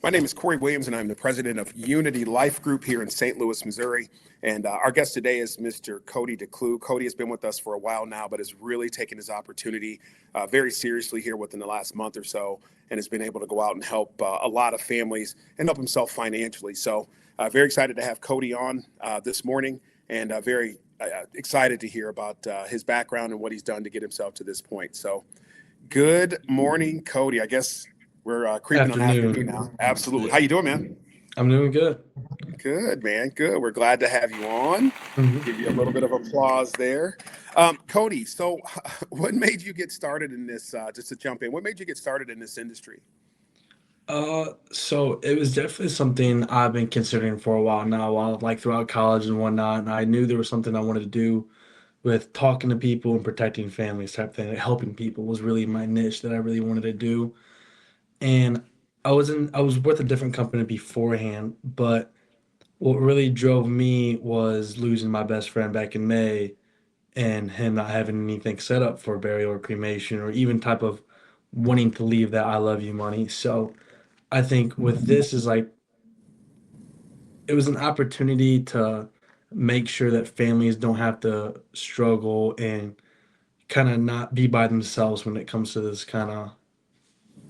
My name is Corey Williams, and I'm the president of Unity Life Group here in St. Louis, Missouri. And our guest today is Mr. Cody DeClue. Cody has been with us for a while now, but has really taken his opportunity very seriously here within the last month or so, and has been able to go out and help a lot of families and help himself financially. So very excited to have Cody on this morning, and very excited to hear about his background and what he's done to get himself to this point. So good morning, Cody. I guess we're creeping on afternoon now. Absolutely. How you doing, man? I'm doing good. Good, man. Good. We're glad to have you on. Give you a little bit of applause there. Cody, so what made you get started in this, just to jump in, what made you get started in this industry? So it was definitely something I've been considering for a while now, while like throughout college and whatnot. And I knew there was something I wanted to do with talking to people and protecting families type thing. Like helping people was really my niche that I really wanted to do. And I was with a different company beforehand, but what really drove me was losing my best friend back in May and him not having anything set up for burial or cremation or even type of wanting to leave that I love you money. So I think with this is like it was an opportunity to make sure that families don't have to struggle and kind of not be by themselves when it comes to this kind of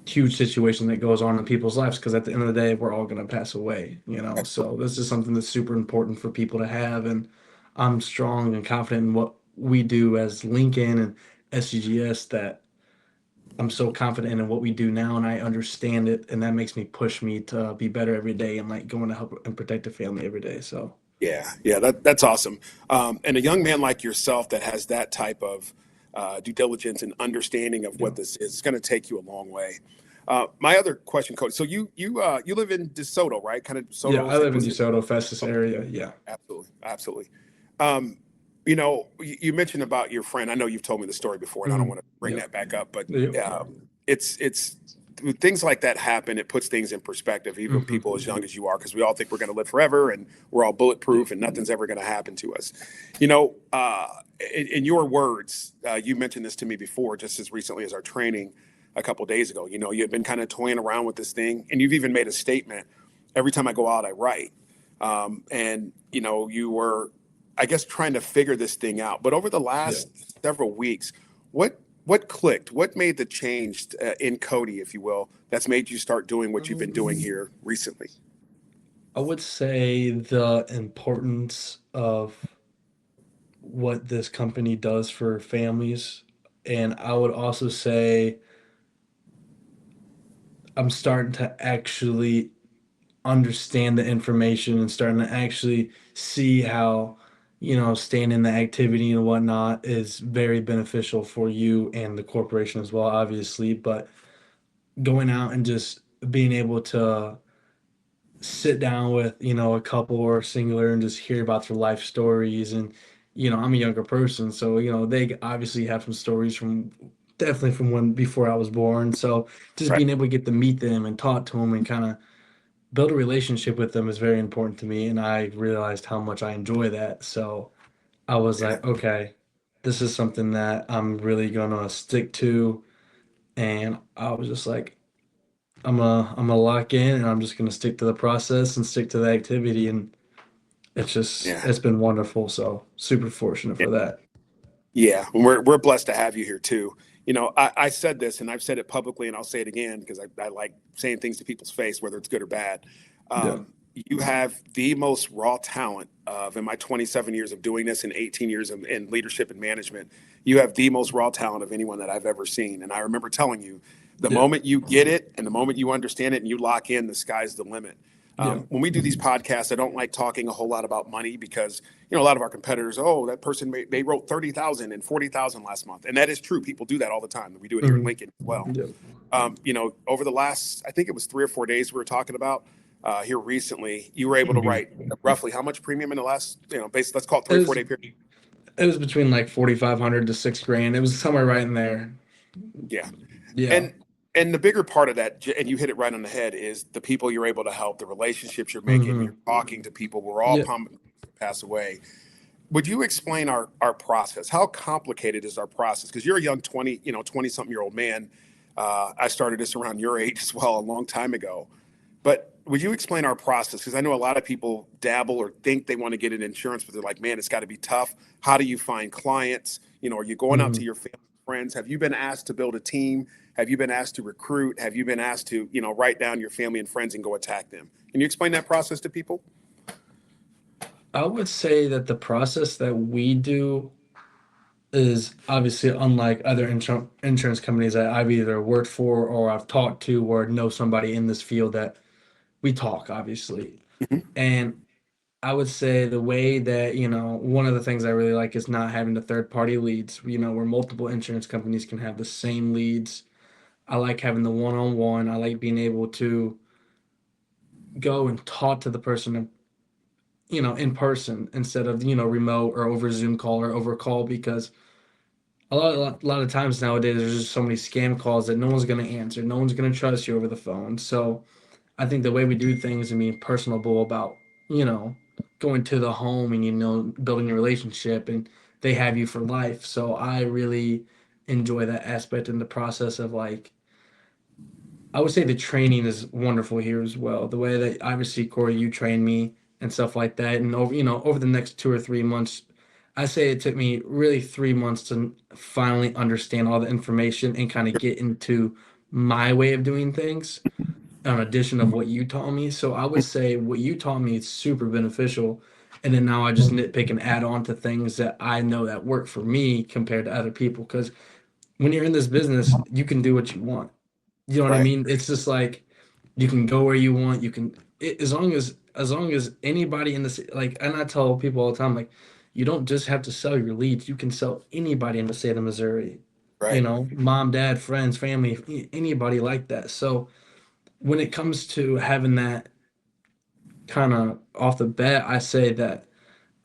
huge situation that goes on in people's lives, because at the end of the day we're all going to pass away, so this is something that's super important for people to have. And I'm strong and confident in what we do as Lincoln and SCGS, that I'm so confident in what we do now and I understand it, and that makes me push me to be better every day and like going to help and protect the family every day. So Yeah, that's awesome. And a young man like yourself that has that type of due diligence and understanding of what yeah, this is, it's going to take you a long way. My other question, Cody. So you live in DeSoto, right? Kind of yeah, DeSoto, I St. live in Louis. DeSoto, Festus Okay, area. Yeah. absolutely, absolutely. You mentioned about your friend. I know you've told me the story before, and I don't Hmm. want to bring Yep. that back up, but Yep. it's when things like that happen. It puts things in perspective, even Hmm. people as young as you are, because we all think we're going to live forever and we're all Yep. bulletproof and nothing's ever going to happen to us. You know, in your words, you mentioned this to me before, just as recently as our training a couple days ago. You know, you had been kind of toying around with this thing, and you've even made a statement. Every time I go out, I write. And you were, I guess, trying to figure this thing out. But over the Yeah. last several weeks, what clicked? What made the change in Cody, if you will, that's made you start doing what you've been doing here recently? I would say the importance of what this company does for families. And I would also say I'm starting to actually understand the information and starting to actually see how, staying in the activity and whatnot is very beneficial for you and the corporation as well, obviously. But going out and just being able to sit down with a couple or singular and just hear about their life stories. And I'm a younger person, so they obviously have some stories from definitely from when before I was born. So just Right. being able to get to meet them and talk to them and kind of build a relationship with them is very important to me, and I realized how much I enjoy that. So I was Yeah. like, okay, this is something that I'm really gonna stick to. And I was just like, I'm gonna lock in, and I'm just gonna stick to the process and stick to the activity. And Yeah. it's been wonderful. So super fortunate Yeah. for that. Yeah. And we're blessed to have you here too. I said this and I've said it publicly and I'll say it again because I like saying things to people's face, whether it's good or bad. Yeah. You have the most raw talent of in my 27 years of doing this and 18 years in leadership and management. You have the most raw talent of anyone that I've ever seen. And I remember telling you, the Yeah. moment you get it and the moment you understand it and you lock in, the sky's the limit. Yeah. When we do these podcasts, I don't like talking a whole lot about money because a lot of our competitors, oh, that person they wrote 30,000 and 40,000 last month, and that is true. People do that all the time. We do it here at Hmm. Lincoln as well. Yeah. Over the last, I think it was 3 or 4 days we were talking about here recently, you were able to Hmm. write roughly how much premium in the last, basically, let's call it It three or four was day period. it was between like 4,500 to 6 grand. It was somewhere right in there. Yeah. Yeah. And the bigger part of that, and you hit it right on the head, is the people you're able to help, the relationships you're making. You're Hmm. talking to people. We're all Yeah. pumped to pass away. Would you explain our process? How complicated is our process? Because you're a young 20 something year old man. I started this around your age as well a long time ago. But would you explain our process? Because I know a lot of people dabble or think they want to get in insurance, but they're like, man, it's got to be tough. How do you find clients? Are you going out to Mhm. your family and friends? Have you been asked to build a team? Have you been asked to recruit? Have you been asked to, write down your family and friends and go attack them? Can you explain that process to people? I would say that the process that we do is obviously unlike other insurance companies that I've either worked for or I've talked to or know somebody in this field that we talk, obviously. Mhm. And I would say the way that, one of the things I really like is not having the third party leads, where multiple insurance companies can have the same leads. I like having the one on one. I like being able to go and talk to the person, in person instead of, remote or over Zoom call or over call because a lot of times nowadays there's just so many scam calls that no one's going to answer. No one's going to trust you over the phone. So I think the way we do things and being personable about, you know, going to the home and, building a relationship and they have you for life. So I really enjoy that aspect in the process of like, I would say the training is wonderful here as well. The way that obviously Corey, you train me and stuff like that. And over the next 2 or 3 months, I say it took me really 3 months to finally understand all the information and kind of get into my way of doing things in addition of what you taught me. So I would say what you taught me is super beneficial. And then now I just nitpick and add on to things that I know that work for me compared to other people. Because when you're in this business, you can do what you want. You know what I Right. mean? It's just like you can go where you want. You can as long as anybody in this like, and I tell people all the time, like, you don't just have to sell your leads. You can sell anybody in the state of Missouri. Right. Mom, dad, friends, family, anybody like that. So when it comes to having that kind of off the bat, I say that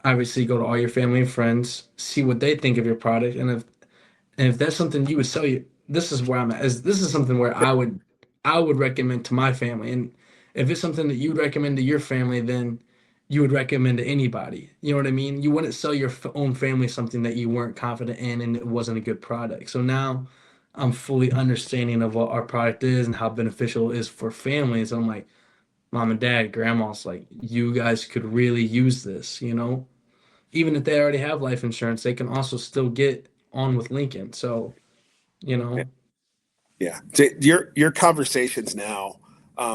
obviously go to all your family and friends, see what they think of your product, and if that's something you would sell you, this is where I'm at. This is something where I would recommend to my family. And if it's something that you would recommend to your family, then you would recommend to anybody. You know what I mean? You wouldn't sell your own family something that you weren't confident in and it wasn't a good product. So now I'm fully understanding of what our product is and how beneficial it is for families. I'm like, mom and dad, grandma's like, you guys could really use this. Even if they already have life insurance, they can also still get on with Lincoln. So, you Yeah. know, Yeah. So your conversations now,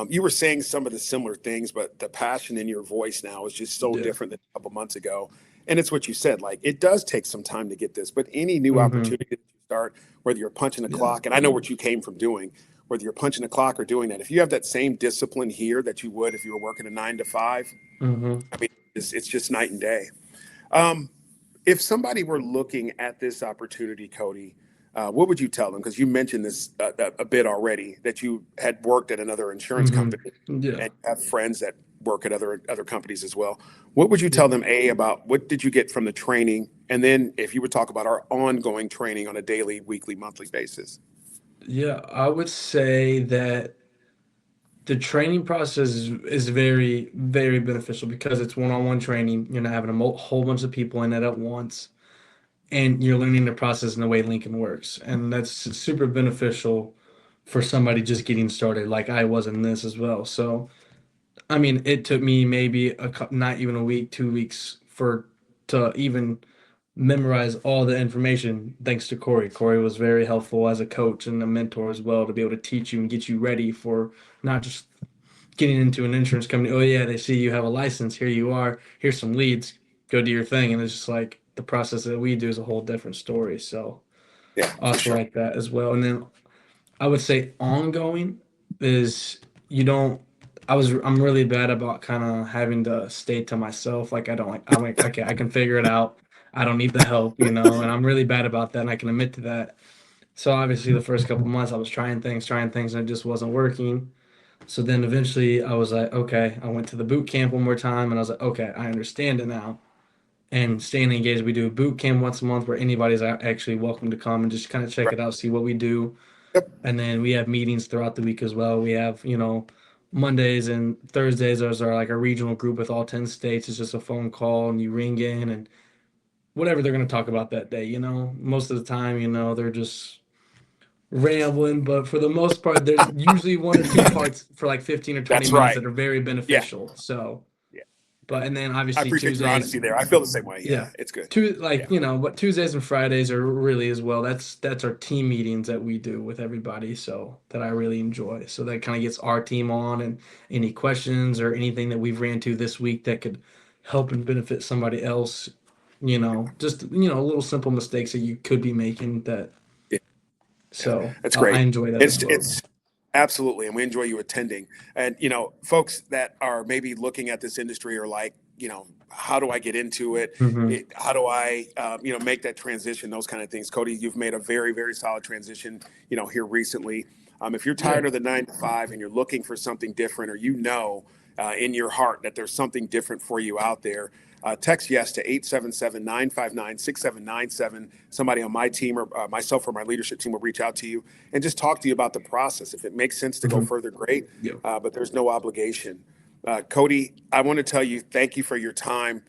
you were saying some of the similar things, but the passion in your voice now is just so yeah. different than a couple months ago. And it's what you said, like it does take some time to get this, but any new Hmm. opportunity that you start, whether you're punching the Yeah. clock, and I know what you came from doing, whether you're punching the clock or doing that, if you have that same discipline here that you would if you were working a 9 to 5, Hmm. I mean, it's just night and day. Um, if somebody were looking at this opportunity, Cody, what would you tell them? Because you mentioned this a bit already, that you had worked at another insurance Hmm. company Yeah. and have friends that work at other companies as well. What would you Yeah. tell them, A, about what did you get from the training? And then if you would talk about our ongoing training on a daily, weekly, monthly basis. Yeah. I would say that the training process is very, very beneficial because it's one-on-one training. You're not having a whole bunch of people in it at once, and you're learning the process and the way Lincoln works. And that's super beneficial for somebody just getting started, like I was in this as well. So, I mean, it took me maybe not even a week, 2 weeks to even memorize all the information. Thanks to Corey. Corey was very helpful as a coach and a mentor as well to be able to teach you and get you ready for not just getting into an insurance company. Oh yeah, they see you have a license. Here you are. Here's some leads. Go do your thing. And it's just like the process that we do is a whole different story. So Yeah, for also sure. like that as well. And then I would say ongoing is you don't. I'm really bad about kind of having to stay to myself. Like I don't like. I'm like, okay, I can figure it out. I don't need the help. And I'm really bad about that, and I can admit to that. So obviously, the first couple months, I was trying things, and it just wasn't working. So then eventually, I was like, okay, I went to the boot camp one more time, and I was like, okay, I understand it now. And staying engaged, we do a boot camp once a month where anybody's actually welcome to come and just kind of check Right. it out, see what we do. Yep. And then we have meetings throughout the week as well. We have, Mondays and Thursdays, those are like a regional group with all 10 states. It's just a phone call and you ring in and whatever they're going to talk about that day. Most of the time, they're just rambling, but for the most part, there's usually one or two parts for like 15 or 20 That's minutes right. that are very Yeah. beneficial. So, Yeah. but and then I obviously appreciate your Tuesdays, honesty there. I feel the same way. Yeah. yeah. It's good. Like, Yeah. but Tuesdays and Fridays are really as well. That's our team meetings that we do with everybody. So that I really enjoy. So that kind of gets our team on and any questions or anything that we've ran to this week that could help and benefit somebody else. Just little simple mistakes that you could be making that. Yeah. Yeah. So That's I great. enjoy that as well. It's absolutely, and we enjoy you attending. And folks that are maybe looking at this industry are like, how do I get into it? Hmm. How do I, make that transition? Those kind of things. Cody, you've made a very, very solid transition, here recently. If you're Yeah. tired of the 9 to 5 and you're looking for something different, or in your heart that there's something different for you out there, text yes to 877-959-6797. Somebody on my team or myself or my leadership team will reach out to you and just talk to you about the process. If it makes sense to go Hmm. further, great, Yeah. but there's no obligation. Cody, I want to tell you, thank you for your time.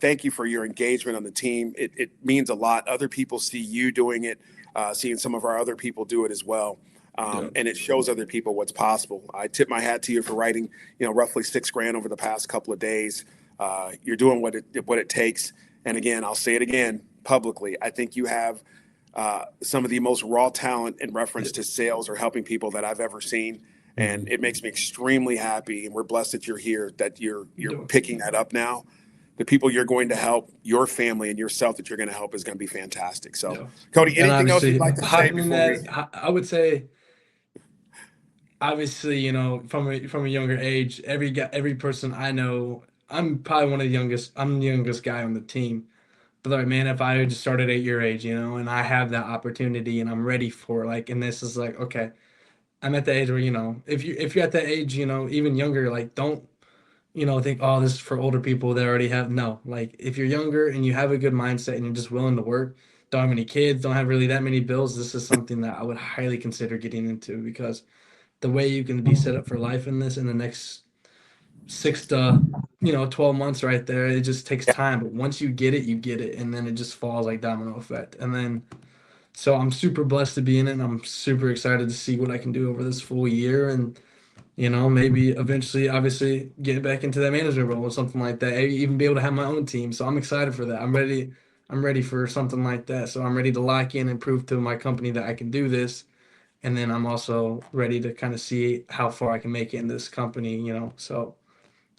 Thank you for your engagement on the team. It means a lot. Other people see you doing it, seeing some of our other people do it as well. Yeah. And it shows other people what's possible. I tip my hat to you for writing, roughly $6,000 over the past couple of days. You're doing what it takes. And again, I'll say it again publicly. I think you have some of the most raw talent in reference Yeah. to sales or helping people that I've ever seen. And Hmm. it makes me extremely happy. And we're blessed that you're here, that you're Yeah. picking that up now. The people you're going to help, your family and yourself that you're going to help is going to be fantastic. So, Yeah. Cody, And anything else you'd obviously, like to say hopping in before that, we? I would say, obviously, from a younger age, every person I know, I'm probably one of the youngest. I'm the youngest guy on the team. But like, man, if I just started at your age, and I have that opportunity and I'm ready for and this is like, okay, I'm at the age where, if you're at that age, even younger, like don't, think, oh, this is for older people that already have. No, like if you're younger and you have a good mindset and you're just willing to work, don't have any kids, don't have really that many bills, this is something that I would highly consider getting into because the way you can be set up for life in this in the next 6 to 12 months right there, it just takes time. But once you get it, you get it, and then it just falls like domino effect. And then so I'm super blessed to be in it, and I'm super excited to see what I can do over this full year and maybe eventually obviously get back into that management role or something like that. Maybe even be able to have my own team. So I'm excited for that. I'm ready for something like that. So I'm ready to lock in and prove to my company that I can do this. And then I'm also ready to kind of see how far I can make it in this company. So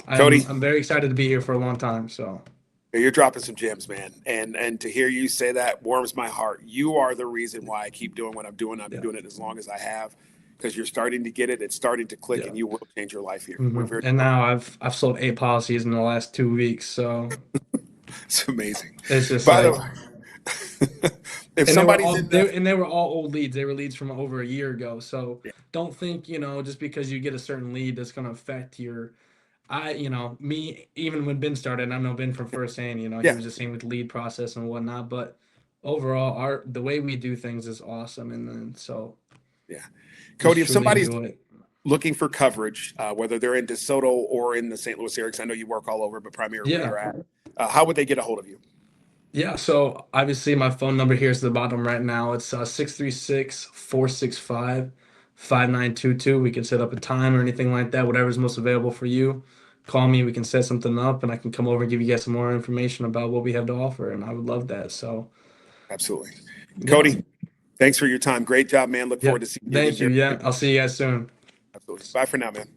I'm Cody, I'm very excited to be here for a long time. So you're dropping some gems, man. And to hear you say that warms my heart. You are the reason why I keep doing what I'm doing. I've been yeah, doing it as long as I have, because you're starting to get it. It's starting to click, yeah. and you will change your life here. We're Hmm. very And now I've sold 8 policies in the last 2 weeks. So It's amazing. it's just By the like, way, if and they were somebody's all in the they were all old leads. They were leads from over a year ago. So yeah, don't think, just because you get a certain lead that's going to affect me, even when Ben started, and I know Ben from firsthand, he yeah, was just saying with lead process and whatnot, but overall the way we do things is awesome. And then, so yeah. just Cody, if truly somebody's enjoy it. looking for coverage, whether they're in DeSoto or in the St. Louis area, 'cause I know you work all over, but primarily where Yeah. you're at, how would they get a hold of you? Yeah, so obviously my phone number here is at the bottom right now. It's 636-465-5922. We can set up a time or anything like that, whatever's most available for you. Call me, we can set something up, and I can come over and give you guys some more information about what we have to offer, and I would love that. So, Absolutely. yeah. Cody, thanks for your time. Great job, man. Look forward Yep. to seeing you again Thank you. very Yeah, soon. I'll see you guys soon. Absolutely. Bye for now, man.